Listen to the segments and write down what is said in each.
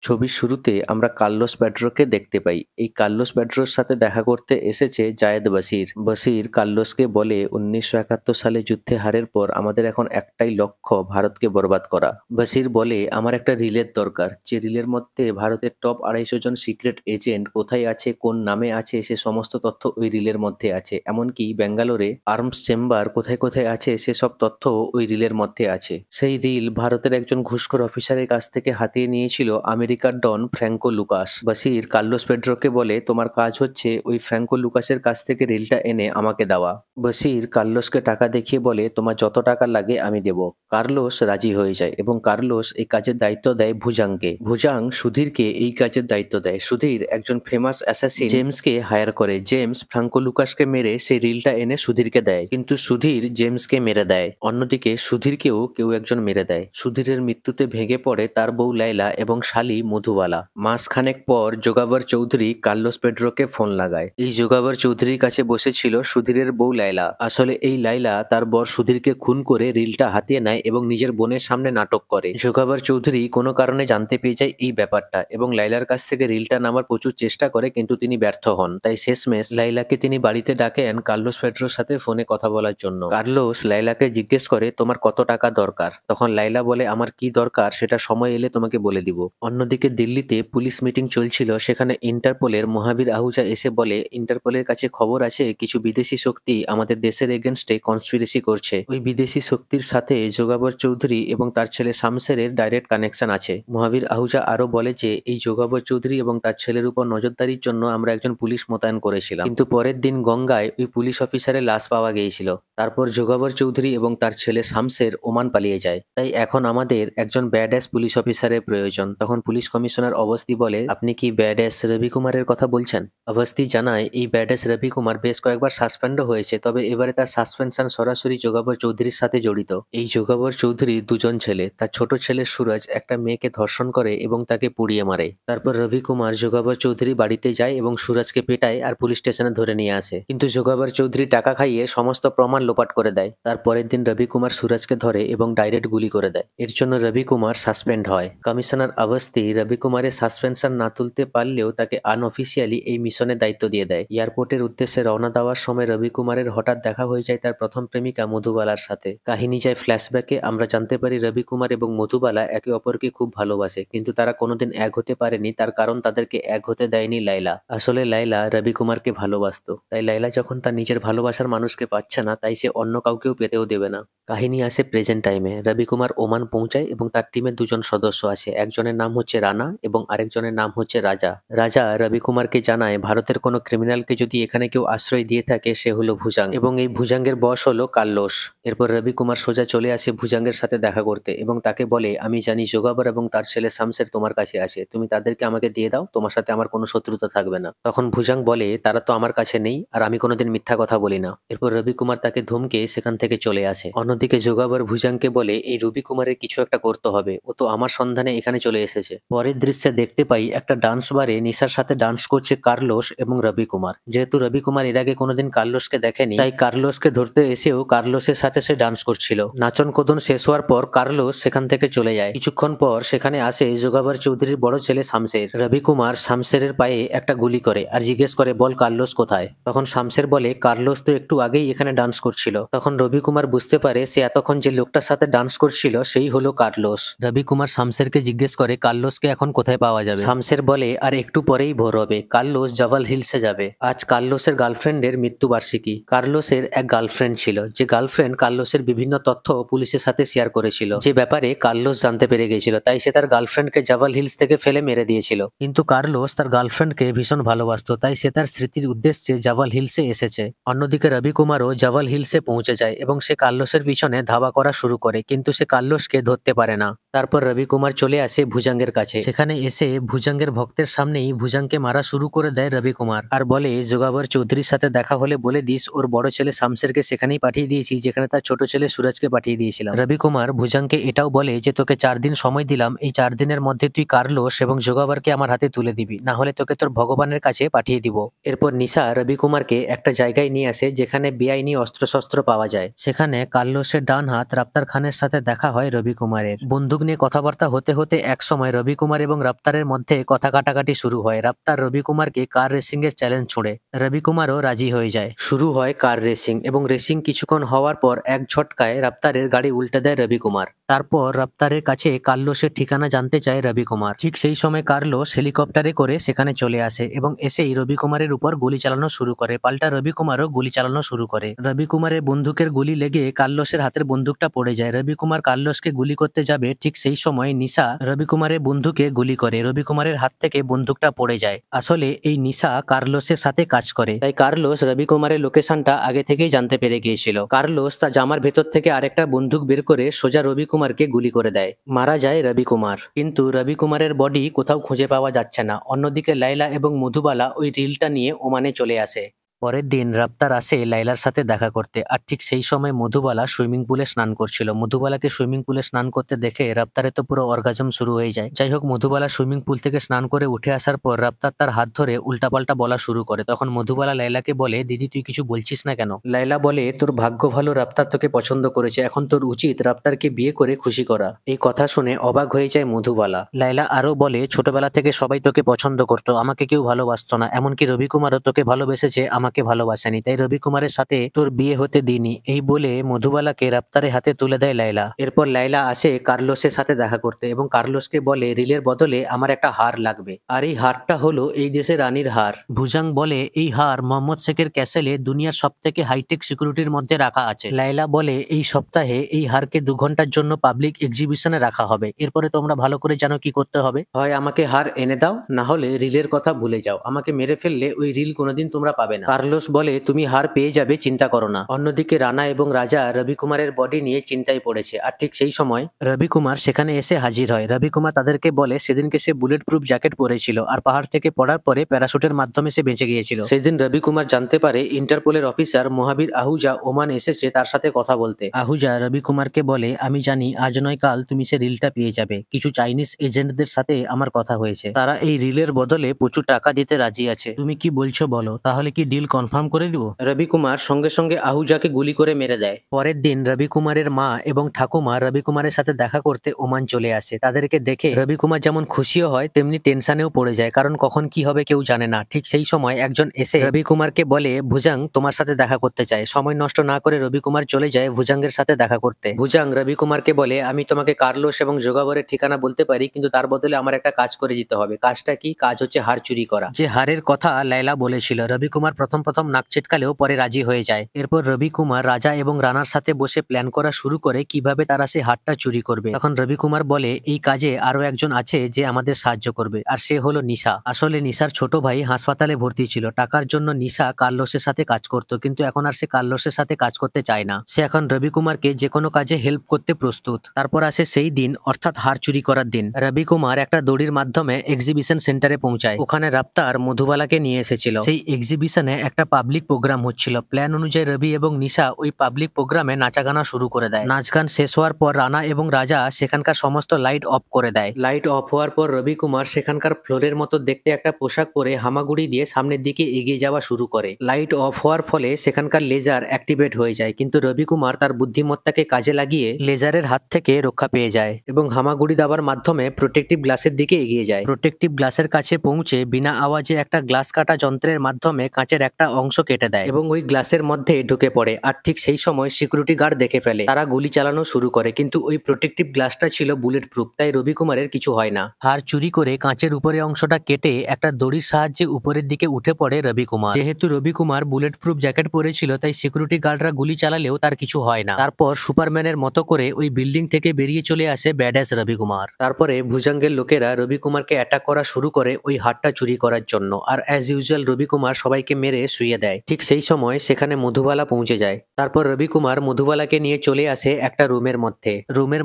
ছবির শুরুতে আমরা কার্লোস প্যাড্রোকে দেখতে পাই। এই কার্লোস প্যাড্রোর সাথে দেখা করতে এসেছে জায়েদ বশির। বশির কার্লোসকে বলে 1971 সালে যুদ্ধে হারের পর আমাদের এখন একটাই লক্ষ্য, ভারতকে বরবাদ করা। বশির বলে আমার একটা রিলের দরকার, যে রিলের মধ্যে ভারতের টপ 250 জন সিক্রেট এজেন্ট কোথায় আছে, কোন নামে আছে, সে সমস্ত তথ্য ওই রিলের মধ্যে আছে। এমনকি ব্যাঙ্গালোরে আর্মস চেম্বার কোথায় কোথায় আছে সেসব তথ্য ওই রিলের মধ্যে আছে। সেই রিল ভারতের একজন ঘুষখোর অফিসারের কাছ থেকে হাতিয়ে নিয়েছিল আমেরিকার ডন ফ্র্যাঙ্কো লুকাস। বশির কার্লোস পেড্রোকে বলে তোমার কাজ হচ্ছে ওই ফ্র্যাঙ্কো লুকাসের কাছ থেকে রিলটা এনে আমাকে দেওয়া। বশির কার্লোসকে টাকা দেখিয়ে বলে তোমার যত টাকা লাগে আমি দেব। কার্লোস রাজি হয়ে যায় এবং কার্লোস এই কাজের দায়িত্ব দেয় ভুজাংকে। ভুজাং সুধীরকে এই কাজের দায়িত্ব দেয়। সুধীর একজন ফেমাস অ্যাসাসিন জেমসকে হায়ার করে। জেমস ফ্র্যাঙ্কো লুকাসকে মেরে সেই রিলটা এনে সুধীরকে দেয়, কিন্তু সুধীর জেমসকে মেরে দেয়। অন্যদিকে সুধীরকেও কেউ একজন মেরে দেয়। সুধীরের মৃত্যুতে ভেঙে পড়ে তার বউ লাইলা এবং শালী মধুবালা। মাসখানেক পর যোগাবর চৌধুরী কার্লোস পেড্রোকে ফোন লাগায়। এই যোগাবর চৌধুরীর কাছে বসেছিল সুধীরের বউ লাইলা। আসলে এই লাইলা তার বর সুধীরকে খুন করে রিলটা হাতিয়ে নেয় এবং নিজের বোনের সামনে নাটক করে। যোগাবর চৌধুরী কোনো কারণে জানতে পেয়ে যায় এই ব্যাপারটা এবং লাইলার কাছ থেকে রিলটা নামার প্রচুর চেষ্টা করে, কিন্তু তিনি ব্যর্থ হন। তাই শেষমেশ লাইলাকে তিনি বাড়িতে ডাকেন কার্লোস পেড্রোর সাথে ফোনে কথা বলার জন্য। কার্লোস লাইলাকে জিজ্ঞেস করে তোমার কত টাকা দরকার। তখন লাইলা বলে আমার কি দরকার সেটা সময় এলে তোমাকে বলে দিব। অন্যদিকে দিল্লিতে পুলিশ মিটিং চলছিল, সেখানে ইন্টারপোলের মহাবীর আহুজা এসে বলে ইন্টারপোলের কাছে খবর আছে কিছু বিদেশি শক্তি আমাদের দেশের এগেনস্টে কনস্পিরেসি করছে। ওই বিদেশি শক্তির সাথে যোগাবর চৌধুরী এবং তার ছেলে শামসেরের ডাইরেক্ট কানেকশন আছে। মহাবীর আহুজা আরো বলে যে এই যোগাবর চৌধুরী এবং তার ছেলের উপর নজরদারির জন্য আমরা একজন পুলিশ মোতায়েন করেছিলাম, কিন্তু পরের দিন গঙ্গায় ওই পুলিশ অফিসারের লাশ পাওয়া গিয়েছিল। তারপর যোগাবর চৌধুরী এবং তার ছেলে শামসের ওমান পালিয়ে যায়। তাই এখন আমাদের একজন ব্যাডএস পুলিশ অফিসারের প্রয়োজন। তখন পুলিশ কমিশনার অবস্থি বলে আপনি কি ব্যাডএস রবি কুমারের কথা বলছেন? অবস্থি জানায় এই ব্যাডএস রবি কুমার বেশ কয়েকবার সাসপেন্ডও হয়েছে, তবে এবারে তার সাসপেনশন সরাসরি যোগাবর চৌধুরীর সাথে জড়িত। এই যোগাবর চৌধুরীর দুজন ছেলে, তার ছোট ছেলে সুরজ একটা মেয়েকে ধর্ষণ করে এবং তাকে পুড়িয়ে মারে। তারপর রবি কুমার যোগাবর চৌধুরী বাড়িতে যায় এবং সুরজকে পেটায় আর পুলিশ স্টেশনে ধরে নিয়ে আসে, কিন্তু যোগাবর চৌধুরী টাকা খাইয়ে সমস্ত প্রমাণ লোপাট করে দেয়। তারপরের দিন রবি কুমার সুরজকে ধরে এবং ডাইরেক্ট গুলি করে দেয়। এর জন্য রবি কুমার সাসপেন্ড হয়। কমিশনার অবস্থি রবি কুমারের সাসপেনশন না তুলতে পারলেও তাকে আনঅফিসিয়ালি এই মিশনের দায়িত্ব দিয়ে দেয়। এয়ারপোর্টের উদ্দেশ্যে রওনা দেওয়ার সময় রবি কুমারের হঠাৎ দেখা হয়ে যায় তার প্রথম প্রেমিকা মধুবালার সাথে। কাহিনী যায় ফ্ল্যাশব্যাকে। আমরা জানতে পারি রবি কুমার এবং মধুবালা একে অপরকে খুব ভালোবাসে, কিন্তু তারা কোনোদিন এক হতে পারেনি। তার কারণ তাদেরকে এক হতে দেয়নি লাইলা। আসলে লাইলা রবি কুমারকে ভালোবাসতো, তাই লাইলা যখন তার নিজের ভালোবাসার মানুষকে পাচ্ছে না, তাই সে অন্য কাউকেও পেতেও দেবে না। কাহিনী আসে প্রেজেন্ট টাইমে। রবি কুমার ওমান পৌঁছায় এবং তার টিমে দুজন সদস্য আছে। একজনের নাম হচ্ছে রানা এবং আরেকজনের নাম হচ্ছে রাজা। রাজা রবি কুমারকে জানায় ভারতের কোনো ক্রিমিনালকে যদি এখানে কেউ আশ্রয় দিয়ে থাকে সে হলো ভুজাং এবং এই ভুজাঙ্গের বস হলো কার্লোস। এরপর রবি কুমার সোজা চলে আসে ভুজাঙ্গের সাথে দেখা করতে এবং তাকে বলে আমি জানি যোগাবর এবং তার ছেলে শামসের তোমার কাছে আছে, তুমি তাদেরকে আমাকে দিয়ে দাও, তোমার সাথে আমার কোনো শত্রুতা থাকবে না। তখন ভুজাং বলে তারা তো আমার কাছে নেই আর আমি কোনোদিন মিথ্যা কথা বলি না। এরপর রবি কুমার তাকে ধমকে সেখান থেকে চলে আসে। অন্যদিকে যোগাবর ভুজাংকে বলে এই রবি কুমারের কিছু একটা করতে হবে, ও তো আমার সন্ধানে এখানে চলে এসেছে। পরের দৃশ্যে দেখতে পাই একটা ডান্স বারে নিশার সাথে ডান্স করছে কার্লোস এবং রবি কুমার। যেহেতু রবি কুমার এর আগে কোনোদিন কার্লোসকে দেখেনি, তাই কার্লোসকে ধরতে এসেও কার্লোসের সাথে সে ডান্স করছিল। নাচন কোদন শেষ হওয়ার পর কার্লোস সেখান থেকে চলে যায়। কিছুক্ষণ পর সেখানে আসে যোগাবর চৌধুরীর বড় ছেলে শামসের। রবি কুমার শামসেরের পায়ে একটা গুলি করে আর জিজ্ঞেস করে বল কার্লোস কোথায়। তখন শামসের বলে কার্লোস তো একটু আগেই এখানে ডান্স করছিল। তখন রবি কুমার বুঝতে পারে সে এতক্ষণ যে লোকটার সাথে ডান্স করছিল সেই হলো কার্লোস। রবি কুমার শামসেরকে জিজ্ঞেস করে কার্লোসকে এখন কোথায় পাওয়া যাবে। শামসের বলে আর একটু পরেই ভোর হবে, কার্লোস জাভাল হিলসে যাবে। আজ কার্লোসের গার্লফ্রেন্ডের মৃত্যুবার্ষিকী। কার্লোসের এক গার্লফ্রেন্ড ছিল, যে গার্লফ্রেন্ড কার্লোসের বিভিন্ন তথ্য পুলিশের সাথে শেয়ার করেছিল, যে ব্যাপারে কার্লোস জানতে পেরে গেছিল। তাই সে তার গার্লফ্রেন্ডকে জাভাল হিলস থেকে ফেলে মেরে দিয়েছিল। কিন্তু কার্লোস তার গার্লফ্রেন্ডকে ভীষণ ভালোবাসতো, তাই সে তার স্মৃতির উদ্দেশ্যে জাভাল হিলসে এসেছে। অন্যদিকে রবি কুমারও জাভাল হিলসে পৌঁছে যায় এবং সে কার্লোসের পিছনে ধাওয়া করা শুরু করে, কিন্তু সে কার্লোসকে ধরতে পারে না। তারপর রবি কুমার চলে আসে ভুজাঙ্গের কাছে। সেখানে এসে ভুজাঙ্গের ভক্তের সামনেই ভুজাঙ্গকে মারা শুরু করে দেয় রবি কুমার আর বলে যোগাবর চৌধুরীর সাথে দেখা হলে বলে দিস ওর বড় ছেলে শামসেরকে সেখানেই পাঠিয়ে দিয়েছি যেখানে তার ছোট ছেলে সুরজকে পাঠিয়ে দিয়েছিলাম। রবি কুমার ভুজাঙ্গকে এটাও বলে যে তোকে 4 দিন সময় দিলাম, এই 4 দিনের মধ্যে তুই কার্লোস এবং যোগাবরকে আমার হাতে তুলে দিবি, না হলে তোকে তোর ভগবানের কাছে পাঠিয়ে দিব। এরপর নিশা রবি কুমারকে একটা জায়গায় নিয়ে আসে যেখানে বেআইনি অস্ত্রশস্ত্র পাওয়া যায়। সেখানে কার্লোসের ডান হাত রাফতার খানের সাথে দেখা হয় রবি কুমারের। বন্দুক নিয়ে কথাবার্তা হতে হতে এক সময় রবি কুমার এবং রাফতারের মধ্যে কথা কাটাকাটি শুরু হয়। রাফতার রবি কুমারকে কার রেসিং এর চ্যালেঞ্জ ছুড়ে। রবি কুমারও রাজি হয়ে যায়। শুরু হয় কার রেসিং এবং রেসিং কিছুক্ষণ হওয়ার পর এক ঝটকায় রাফতারের গাড়ি উল্টে দেয় রবি কুমার। তারপর রাফতারের কাছে কার্লোসের ঠিকানা জানতে চায় রবি কুমার। ঠিক সেই সময় কার্লোস হেলিকপ্টারে করে সেখানে চলে আসে এবং এসেই রবি কুমারের উপর গুলি চালানো শুরু করে। পাল্টা রবি কুমারও গুলি চালানো শুরু করে। রবি কুমারের বন্দুকের গুলি লেগে কার্লোসের হাতের বন্দুকটা পড়ে যায়। রবি কুমার কার্লোসকে গুলি করতে যাবে, ঠিক সেই সময় নিশা রবি কুমারের বন্ধুকে গুলি করে। রবি কুমারের হাত থেকে বন্দুকটা পড়ে যায়। আসলে এই নিশা কার্লোসের সাথে কাজ করে, তাই কার্লোস রবি কুমারের লোকেশনটা আগে থেকেই জানতে পেরে গিয়েছিল। কার্লোস তার জামার ভেতর থেকে আরেকটা বন্দুক বের করে সোজা রবি কুমারকে গুলি করে দেয়। মারা যায় রবি কুমার, কিন্তু রবি কুমারের বডি কোথাও খুঁজে পাওয়া যাচ্ছে না। অন্যদিকে লাইলা এবং মধুবালা ওই রিলটা নিয়ে ওমানে চলে আসে। পরের দিন রাফতার আসে লাইলার সাথে দেখা করতে, আর ঠিক সেই সময় মধুবালা সুইমিং পুলে স্নান করছিল। মধুবালাকে সুইমিং পুলে স্নান করতে দেখে রাফতারে তো পুরো অর্গাজম শুরু হয়ে যায়। যাই হোক, মধুবালা সুইমিং পুল থেকে স্নান করে উঠে আসার পর রাফতার তার হাত ধরে উল্টাপাল্টা বলা শুরু করে। তখন মধুবালা লাইলাকে বলে, দিদি তুই কিছু বলছিস না কেন? লাইলা বলে, তোর ভাগ্য ভালো, রাফতার তোকে পছন্দ করেছে, এখন তোর উচিত রাফতারকে বিয়ে করে খুশি করা। এই কথা শুনে অবাক হয়ে যায় মধুবালা। লাইলা আরো বলে, ছোটবেলা থেকে সবাই তোকে পছন্দ করতো, আমাকে কেউ ভালোবাসতো না, এমনকি রবি কুমারও তোকে ভালোবেসেছে, আমাকে ভালোবাসেনি, তাই রবি কুমারের সাথে তোর বিয়ে হতে দিনি। এই বলে মধুবালাকে রাফতারের হাতে তুলে দেয় লাইলা। এরপর লাইলা আসে কার্লোসের সাথে দেখা করতে এবং কার্লোসকে বলে, রিলের বদলে আমার একটা হার লাগবে, আর এই হারটা হলো এই দেশের রানীর হার। ভুজাং বলে, এই হার মোহাম্মদ শেখের ক্যাসেলে দুনিয়ার সব থেকে হাইটেক সিকিউরিটির মধ্যে রাখা আছে। লাইলা বলে, এই সপ্তাহে এই হারকে 2 ঘন্টার জন্য পাবলিক এক্সিবিশনে রাখা হবে। এরপরে তোমরা ভালো করে জানো কি করতে হবে, হয় আমাকে হার এনে দাও, না হলে রিলের কথা ভুলে যাও, আমাকে মেরে ফেললে ওই রিল কোনোদিন তোমরা পাবে না। কার্লোস বলে, তুমি হার পেয়ে যাবে, চিন্তা করো না। অন্যদিকে রানা এবং রাজা রবি কুমারের বডি নিয়ে চিন্তায় পড়েছে, আর ঠিক সেই সময় রবি কুমার সেখানে এসে হাজির হয়। রবি কুমার তাদেরকে বলে, সেদিনকে সে বুলেট প্রুফ জ্যাকেট পরেছিল আর পাহাড় থেকে পড়ার পরে প্যারাশুটের মাধ্যমে সে বেঁচে গিয়েছিল। সেদিন রবি কুমার জানতে পারে ইন্টারপোলের অফিসার মহাবীর আহুজা ওমান এসেছে তার সাথে কথা বলতে। আহুজা রবি কুমারকে বলে, আমি জানি আজ নয় কাল তুমি সে রিলটা পেয়ে যাবে। কিছু চাইনিজ এজেন্টদের সাথে আমার কথা হয়েছে, তারা এই রিলের বদলে প্রচুর টাকা দিতে রাজি আছে। তুমি কি বলছো বলো, তাহলে কি ডিল কনফার্ম করে দিব? রবি কুমার সঙ্গে সঙ্গে আহুজাকে গুলি করে মেরে দেয়। পরের দিন রবি কুমারের মা এবং ঠাকুমা রবি কুমারের সাথে দেখা করতে ওমান চলে আসে। তাদেরকে দেখে রবি কুমার যেমন খুশিও হয় তেমনি টেনশনেও পড়ে যায়, কারণ কখন কি হবে কেউ জানে না। ঠিক সেই সময় একজন এসে রবি কুমারকে বলে, ভুজাং তোমার সাথে দেখা করতে চায়। সময় নষ্ট না করে রবি কুমার চলে যায় ভুজাঙ্গের সাথে দেখা করতে। ভুজাং রবি কুমারকে বলে, আমি তোমাকে কার্লোস এবং যোগাবরের ঠিকানা বলতে পারি, কিন্তু তার বদলে আমার একটা কাজ করে দিতে হবে। কাজটা কি? কাজ হচ্ছে হার চুরি করা। যে হারের কথা লাইলা বলেছিল। রবি কুমার প্রথম নাক ছিটকালেও পরে রাজি হয়ে যায়। এরপর রবি কুমার রাজা এবং রানার সাথে বসে প্ল্যান করা শুরু করে কিভাবে তারা সেই হারটা চুরি করবে। তখন রবি কুমার বলে, এই কাজে আরো একজন আছে যে আমাদের সাহায্য করবে, আর সে হলো নিশা। আসলে নিশার ছোট ভাই হাসপাতালে ভর্তি ছিল। টাকার জন্য নিশা কার্লোসের সাথে কাজ করত, কিন্তু এখন আর সে কার্লোসের সাথে কাজ করতে চায় না। সে এখন রবি কুমারকে যে কোনো কাজে হেল্প করতে প্রস্তুত। তারপর আসে সেই দিন, অর্থাৎ হার চুরি করার দিন। রবি কুমার একটা দড়ির মাধ্যমে এক্সিবিশন সেন্টারে পৌঁছায়। ওখানে রাফতার মধুবালাকে নিয়ে এসেছিল। সেই এক্সিবিশনে একটা পাবলিক প্রোগ্রাম হচ্ছিল। প্ল্যান অনুযায়ী রবি এবং নিশা ওই পাবলিক প্রোগ্রামে নাচা গানা শুরু করে দেয়। নাচ গান শেষ হওয়ার পর রানা এবং রাজা সেখানকার সমস্ত লাইট অফ করে দেয়। লাইট অফ হওয়ার পর রবি কুমার সেখানকার ফ্লোরের মতো দেখতে একটা পোশাক পরে হামাগুড়ি দিয়ে সামনের দিকে এগিয়ে যাওয়া শুরু করে। লাইট অফ হওয়ার ফলে সেখানকার লেজার অ্যাক্টিভেট হয়ে যায়, কিন্তু রবি কুমার তার বুদ্ধিমত্তাকে কাজে লাগিয়ে লেজারের হাত থেকে রক্ষা পেয়ে যায় এবং হামাগুড়ি দেওয়ার মাধ্যমে প্রোটেক্টিভ গ্লাসের দিকে এগিয়ে যায়। প্রোটেক্টিভ গ্লাসের কাছে পৌঁছে বিনা আওয়াজে একটা গ্লাস কাটা যন্ত্রের মাধ্যমে কাঁচের একটা অংশ কেটে দেয় এবং ওই গ্লাসের মধ্যে ঢুকে পড়ে। আর ঠিক সেই সময় সিকিউরিটি গার্ড দেখে ফেলে। তারা গুলি চালানো শুরু করে, কিন্তু ওই প্রোটেক্টিভ গ্লাসটা ছিল বুলেট প্রুফ, তাই রবি কুমারের কিছু হয় না। হার চুরি করে কাঁচের উপরে অংশটা কেটে একটা দড়ির সাহায্যে উপরের দিকে উঠে পড়ে রবি কুমার। যেহেতু রবি কুমার বুলেট প্রুফ জ্যাকেট পরেছিল, তাই সিকিউরিটি গার্ডরা গুলি চালালেও তার কিছু হয় না। তারপর সুপারম্যানের মতো করে ওই বিল্ডিং থেকে বেরিয়ে চলে আসে ব্যাডাস রবি কুমার। তারপরে ভুজাঙ্গের লোকেরা রবি কুমারকে অ্যাটাক করা শুরু করে ওই হারটা চুরি করার জন্য, আর অ্যাজ ইউজুয়াল রবি কুমার সবাইকে মেরে শুয়ে দেয়। ঠিক সেই সময় সেখানে মধুবালা পৌঁছে যায়। তারপর রবি কুমার মধুবালাকে নিয়ে চলে আসে একটা রুমের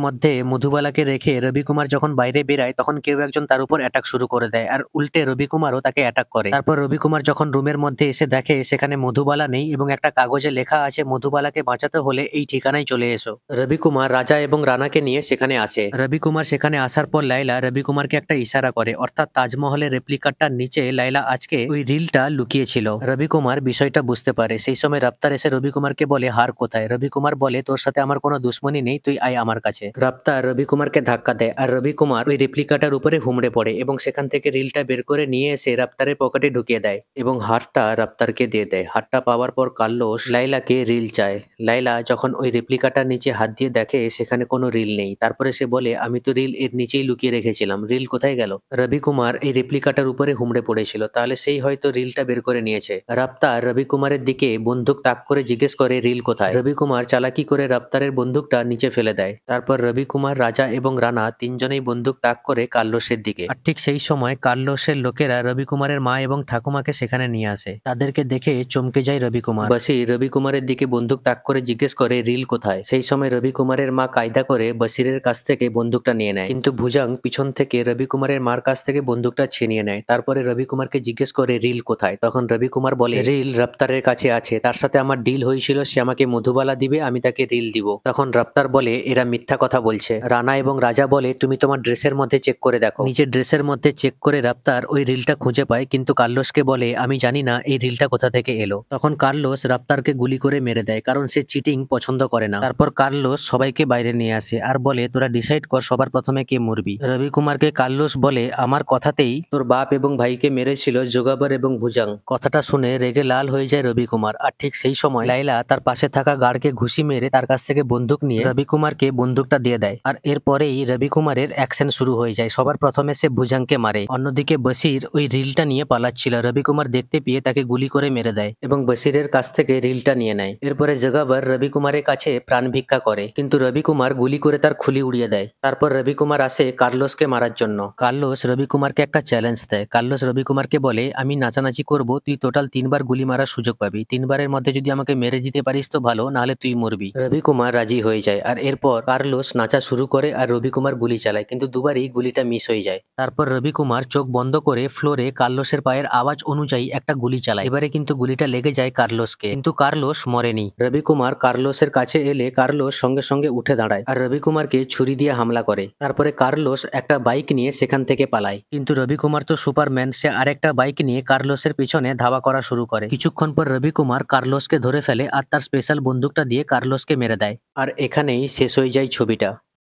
মধ্যে মধুবালাকে রেখে রবি কুমার যখন বাইরে বেরায় তখন কেউ একজন তার উপর অ্যাটাক শুরু করে দেয়, আর উল্টে রবি কুমারও তাকে অ্যাটাক করে। তারপর রবি কুমার যখন রুমের মধ্যে এসে দেখে সেখানে মধুবালা নেই এবং একটা কাগজে লেখা আছে, মধুবালাকে বাঁচাতে হলে এই ঠিকানায় চলে এসো। রবি কুমার রাজা এবং রানাকে নিয়ে সেখানে আসে। রবি কুমার সেখানে আসার পর লাইলা রবি কুমারকে একটা ইশারা করে, অর্থাৎ তাজমহলের রেপ্লিকাটার নিচে লাইলা আজকে ওই রিলটা লুকিয়েছিল। রবি কুমার বিষয়টা বুঝতে পারে। সেই সময় রাফতার এসে রবি কুমারকে বলে হার কোথায়। রবি কুমার বলে তোর সাথে আমার কোনো দুশ্মনী নেই, তুই আয় আমার কাছে। রাফতার রবি কুমারকে ধাক্কা দেয় আর রবি কুমার ওই রেপ্লিকাটার উপরে হুমড়ে পড়ে এবং সেখান থেকে রিলটা বের করে নিয়ে এসে রাফতারের পকেটে ঢুকিয়ে দেয় এবং হারটা রাফতারকে দিয়ে দেয়। হারটা পাওয়ার পর কার্লোস লাইলাকে রিল চায়। লাইলা যখন ওই রেপ্লিকাটার নিচে হাত দিয়ে দেখে সেখানে কোনো রিল নেই, তারপরে সে বলে আমি তো রিল এর নিচেই লুকিয়ে রেখেছিলাম, রিল কোথায় গেল। রবি কুমার এই রেপ্লিকাটার উপরে হুমড়ে পড়েছিল, তাহলে সেই হয়তো রিলটা বের করে নিয়েছে। রাফতার রবি কুমারের দিকে বন্দুক তাক করে জিজ্ঞেস করে রিল কোথায়। রবি কুমার চালাকি করে রাফতারের বন্দুকটা নিচে ফেলে দেয়। তারপর রবি কুমার, রাজা এবং রানা তিনজনেই বন্দুক তাক করে কার্লোসের দিকে। আর ঠিক সেই সময় কার্লোসের লোকেরা রবি কুমারের মা এবং ঠাকুমাকে সেখানে নিয়ে আসে। তাদেরকে দেখে চমকে যায় রবি কুমার। বসির রবি কুমারের দিকে বন্দুক তাক করে জিজ্ঞেস করে রিল কোথায়। সেই সময় রবি কুমারের মা কায়দা করে বসিরের কাছ থেকে বন্দুকটা নিয়ে নেয়, কিন্তু ভুজাং পিছন থেকে রবি কুমারের মার কাছ থেকে বন্দুকটা ছিনিয়ে নেয়। তারপরে রবি কুমারকে জিজ্ঞেস করে রিল কোথায়। তখন রবি কুমার বলে রিল রাফতারের কাছে আছে, তার সাথে আমার ডিল হয়েছিল, সে আমাকে মধুবালা দিবে, আমি তাকে রিল দিব। তখন রাফতার বলে এরা মিথ্যা কথা বলছে। রানা এবং রাজা বলে তুমি তোমার ড্রেসের মধ্যে চেক করে দেখো। নিজের ড্রেসের মধ্যে চেক করে রাফতার ওই রিলটা খুঁজে পায়, কিন্তু কার্লোসকে বলে আমি জানি না এই রিলটা কোথা থেকে এলো। তখন কার্লোস রাফতারকে গুলি করে মেরে দেয়, কারণ সে চিটিং পছন্দ করে না। তারপর কার্লোস সবাইকে বাইরে নিয়ে আসে আর বলে তোরা ডিসাইড কর সবার প্রথমে কে মরবি। রবি কুমারকে কার্লোস বলে আমার কথাতেই তোর বাপ এবং ভাইকে মেরেছিল যোগাবর এবং ভুজাং। কথাটা শুনে রেগে লাল হয়ে যায় রবি কুমার। আর ঠিক সেই সময় লাইলা তার পাশে থাকা গার্ডকে ঘুষি মেরে তার কাছ থেকে বন্দুক নিয়ে রবি কুমারকে বন্দুকটা দিয়ে দেয়। আর এরপরেই রবি কুমারের অ্যাকশন শুরু হয়ে যায়। সবার প্রথমে সে ভুজাংকে মারে। অন্যদিকে বসির ওই রিলটা নিয়ে পালাচ্ছিল, রবি কুমার দেখতে পেয়ে তাকে গুলি করে মেরে দেয় এবং বসিরের কাছ থেকে রিলটা নিয়ে নেয়। এরপরে যোগাবর রবি কুমারের কাছে প্রাণ ভিক্ষা করে, কিন্তু রবি কুমার গুলি করে তার খুলি উড়িয়ে দেয়। তারপর রবি কুমার আসে কার্লোসকে মারার জন্য। কার্লোস রবি কুমারকে একটা চ্যালেঞ্জ দেয়। কার্লোস রবি কুমারকে বলে আমি নাচানাচি করব, তুই টোটাল 3বার গুলি মারার সুযোগ পাবি, 3বারের মধ্যে যদি আমাকে মেরে দিতে পারিস তো ভালো, নাহলে তুই মরবি। রবি কুমার রাজি হয়ে যায় আর এরপর কার্লোস নাচা শুরু করে আর রবি কুমার গুলি চালায়, কিন্তু দুবারই গুলিটা মিস হয়ে যায়। তারপর রবি কুমার চোখ বন্ধ করে ফ্লোরে কার্লোসের পায়ের আওয়াজ অনুযায়ী একটা গুলি চালায়। এবারে কিন্তু গুলিটা লেগে যায় কার্লোসকে, কিন্তু কার্লোস মরেনি। রবি কুমার কার্লোসের কাছে এলে কার্লোস সঙ্গে সঙ্গে উঠে দাঁড়ায় আর রবি কুমারকে ছুরি দিয়ে হামলা করে। তারপরে কার্লোস একটা বাইক নিয়ে সেখান থেকে পালায়, কিন্তু রবি কুমার তো সুপারম্যান, সে আরেকটা বাইক নিয়ে কার্লোসের পিছনে ধাওয়া করা শুরু করে। কিছুক্ষণ পর রবি কুমার কার্লোসকে ধরে ফেলে আর তার স্পেশাল বন্দুকটা দিয়ে কার্লোসকে মেরে দেয়। আর এখানেই শেষ হয়ে যায় ছবিটা।